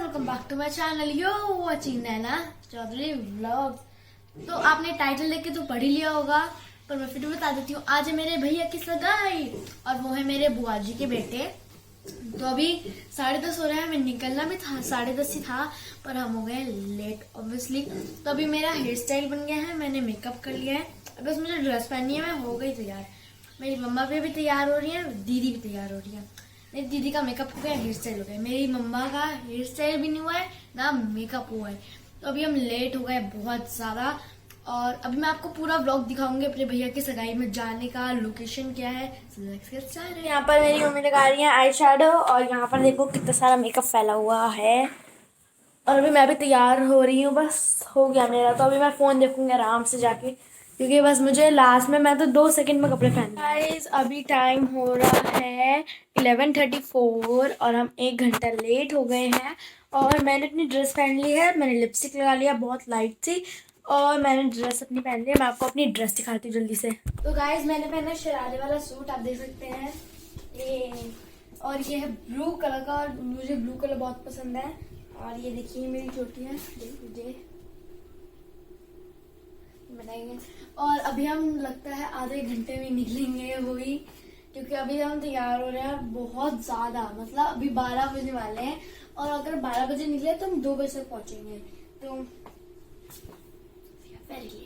Welcome back to my channel you watching Naina Chaudhary vlogs. तो आपने title देख के तो पढ़ ही लिया होगा, पर मैं फिर भी बता देती हूँ। आज है मेरे भैया की सगाई और वो है मेरे बुआ जी के बेटे। तो अभी 10:30 हो रहा है, मैं निकलना भी था 10:30 ही था, पर हम हो गए लेट ऑब्वियसली। तो अभी मेरा हेयर स्टाइल बन गया है, मैंने मेकअप कर लिया है, अब बस मुझे ड्रेस पहननी है, मैं हो गई तैयार। मेरी मम्मा भी तैयार हो रही है, दीदी भी तैयार हो रही है। मेरी दीदी का मेकअप हो गया, हेयर स्टाइल हो गया, मेरी मम्मा का हेयर स्टाइल भी नहीं हुआ है ना मेकअप हुआ है। तो अभी हम लेट हो गए बहुत ज्यादा, और अभी मैं आपको पूरा व्लॉग दिखाऊंगी अपने भैया की सगाई में जाने का, लोकेशन क्या है। यहाँ पर मेरी मम्मी लगा रही है आई शैडो, और यहाँ पर देखो कितना सारा मेकअप फैला हुआ है। और अभी मैं भी तैयार हो रही हूँ, बस हो गया मेरा। तो अभी मैं फोन देखूंगी आराम से जाके, क्योंकि बस मुझे लास्ट में, मैं तो 2 सेकंड में कपड़े पहन। गाइस अभी टाइम हो रहा है 11:34 और हम 1 घंटा लेट हो गए हैं। और मैंने अपनी ड्रेस पहन ली है, मैंने लिपस्टिक लगा लिया बहुत लाइट सी, और मैंने ड्रेस अपनी पहन ली है। मैं आपको अपनी ड्रेस दिखाती हूँ जल्दी से। तो गाइस मैंने पहना शरारे वाला सूट, आप देख सकते हैं ये, और ये है ब्लू कलर का, और मुझे ब्लू कलर बहुत पसंद है। और ये देखिए मेरी चोटी है, देखिए बनाएंगे। और अभी हम लगता है आधे घंटे में निकलेंगे वही, क्योंकि अभी हम तैयार हो रहे हैं बहुत ज्यादा, मतलब अभी 12 बजने वाले हैं, और अगर 12 बजे निकले तो हम 2 बजे तक पहुंचेंगे। तो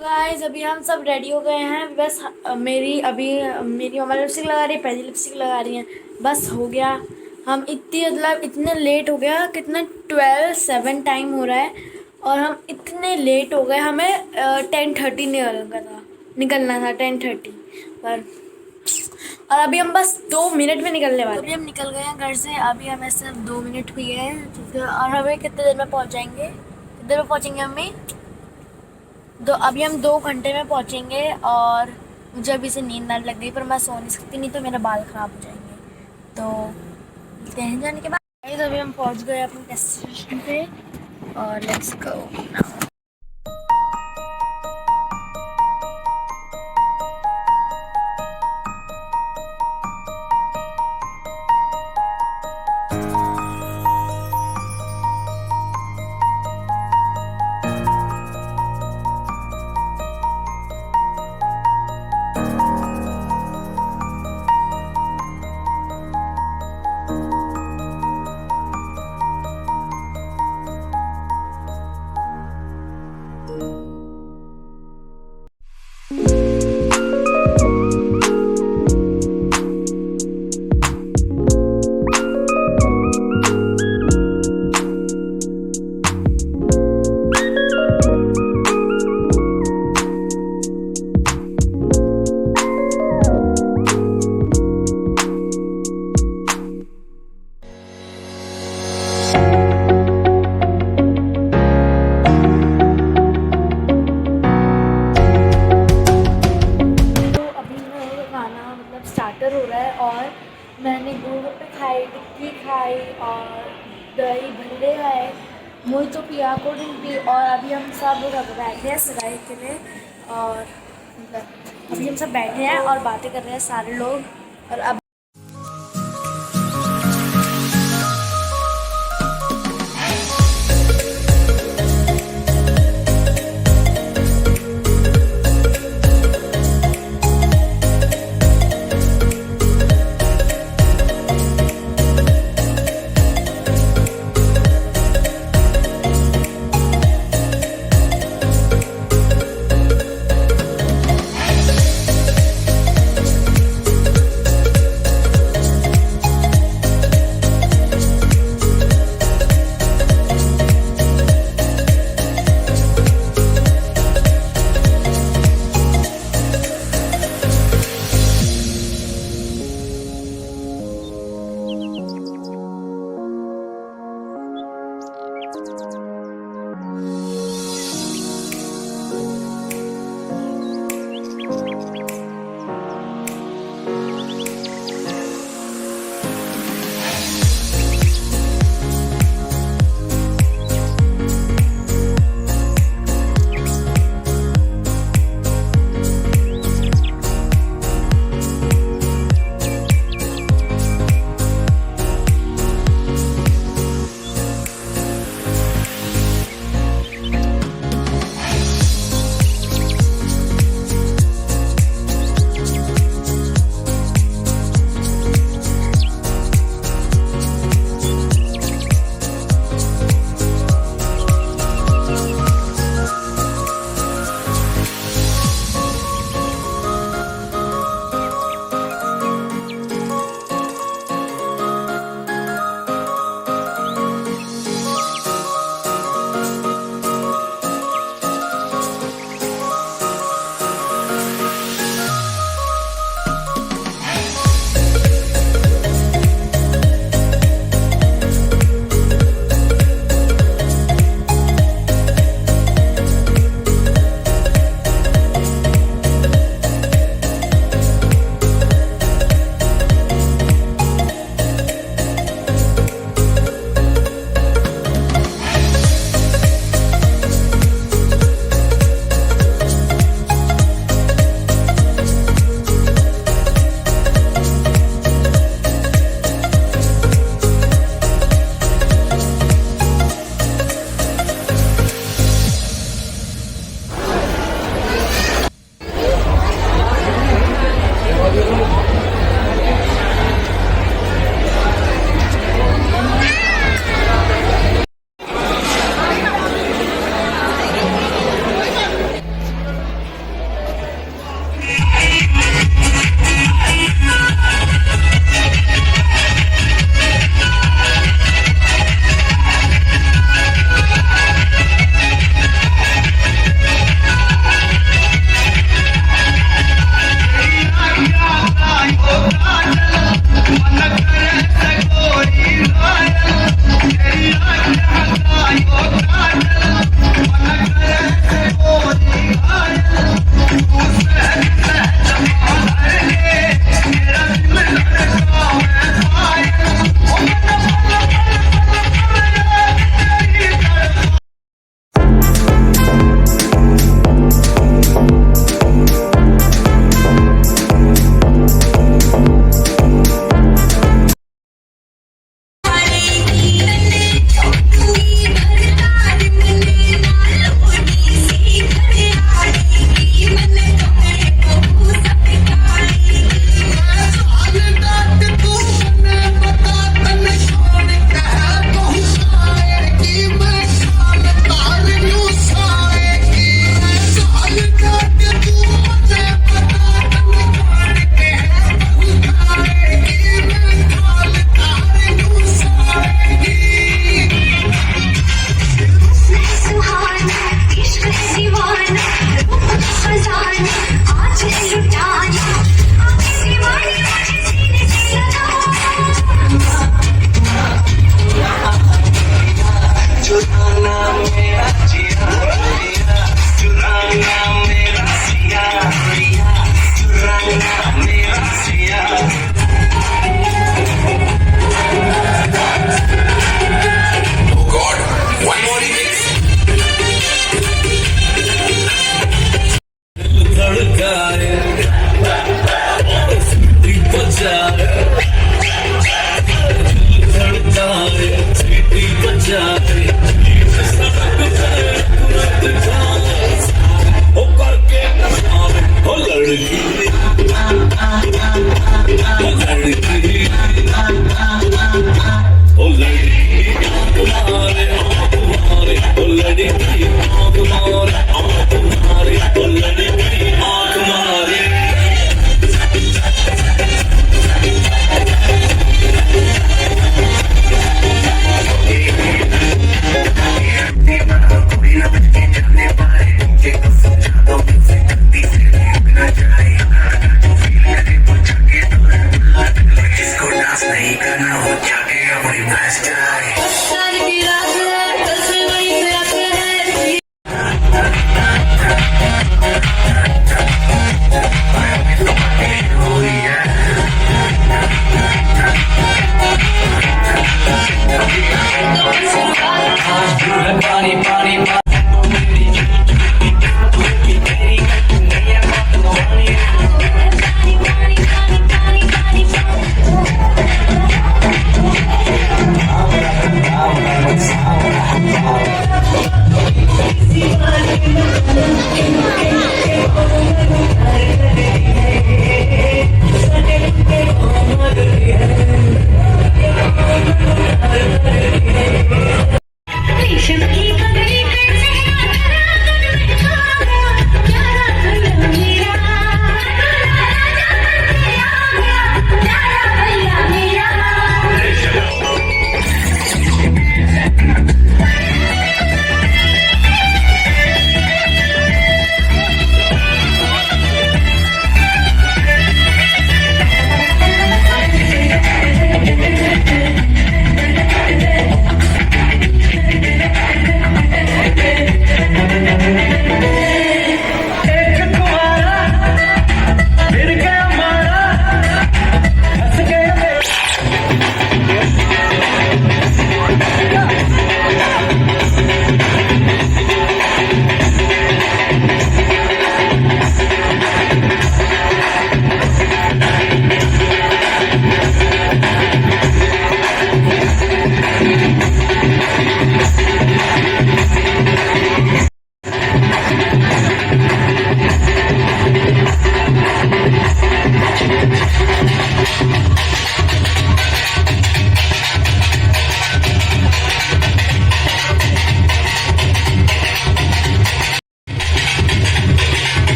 गाइस अभी हम सब रेडी हो गए हैं, बस मेरी मम्मा लिपस्टिक लगा रही है, पहली लिपस्टिक लगा रही है, बस हो गया। हम इतने लेट हो गया, कितना 12:07 टाइम हो रहा है, और हम इतने लेट हो गए। हमें 10:30 निकलना था 10:30 पर, और अभी हम बस 2 मिनट में निकलने वाले। अभी हम निकल गए हैं घर से, अभी हमें सिर्फ 2 मिनट हुई है, और हमें कितने देर में पहुंच जाएंगे, कितने देर में पहुंचेंगे हमें। तो अभी हम 2 घंटे में पहुंचेंगे, और मुझे अभी से नींद आने लग गई, पर मैं सो नहीं सकती, नहीं तो मेरे बाल खराब हो जाएंगे। तो कहीं जाने के बाद अभी हम पहुंच गए अपने डेस्टिनेशन पे, और लेट्स गो नाउ। स्टार्टर हो रहा है, और मैंने गोलगप्पे खाए, टिक्की खाई, और दही भल्ले खाए, मुझे तो पिया, कोल्ड ड्रिंक पी, और अभी हम सब लोग बैठे हैं सगाई के लिए। और अभी हम सब बैठे हैं और बातें कर रहे हैं सारे लोग। और अब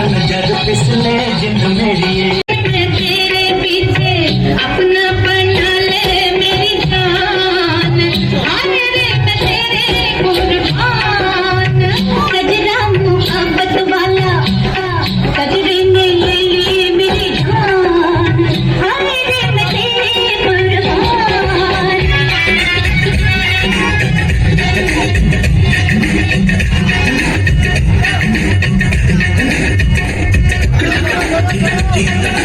नजर फिसले जिंद मेरी तेरे पीछे अपना बना ले मेरी जान मेरे तेरे कुर्बान कजरा मोहब्बत वाला कजरे ने ले ली मेरी जान मेरे तेरे कुर्बान Ding, ding, ding.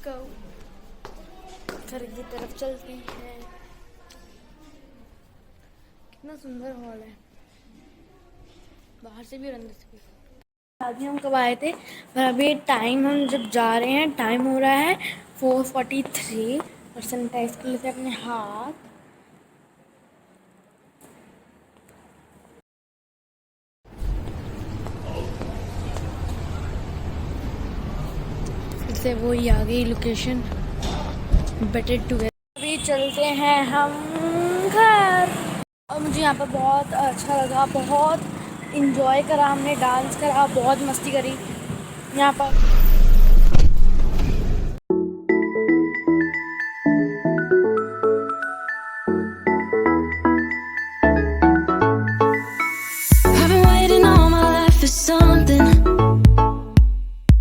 go. घर की तरफ चलते हैं। कितना सुंदर हॉल है, बाहर से भी और अंदर से भी। शादी हम कब आए थे, पर अभी टाइम हम जब जा रहे हैं टाइम हो रहा है 4:43 और सैनिटाइज कर लेते हैं अपने हाथ। फिर से वही आ गई लोकेशन, बेटर टुगेदर। अभी चलते हैं हम घर। और मुझे यहाँ पर बहुत अच्छा लगा, बहुत इंजॉय करा हमने, डांस करा, बहुत मस्ती करी यहाँ पर। I've been waiting all my life for something.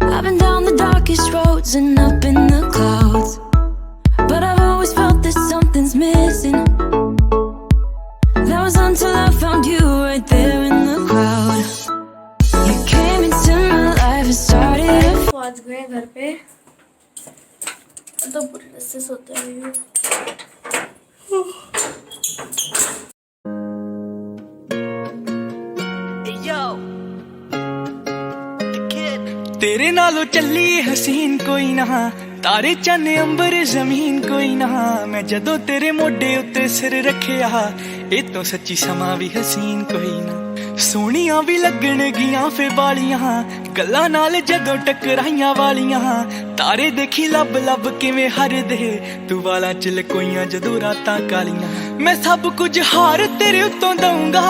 I've been down the darkest roads and up in the clouds, but I've always felt that something's missing. That was until I found you right there in the crowd. You came into my life and started. पहुँच गए घर पे, तो बुरे से सोते हुए। तेरे नालों चली हसीन कोई ना, तारे चन अंबर जमीन कोई ना। मैं जदों तेरे मोढे उत्ते सिर रखिया, ए तो सच्ची समा भी हसीन कोई ना। सोहणियां भी लगण गियां फे बालियां, गल्लां नाल जदों टकराइयां वालियां। तारे देखी लब लब किवें हरदे, तू वालां च लकोइयां जदों रातां कालियां। मैं सब कुछ हार तेरे उत्तों दऊंगा।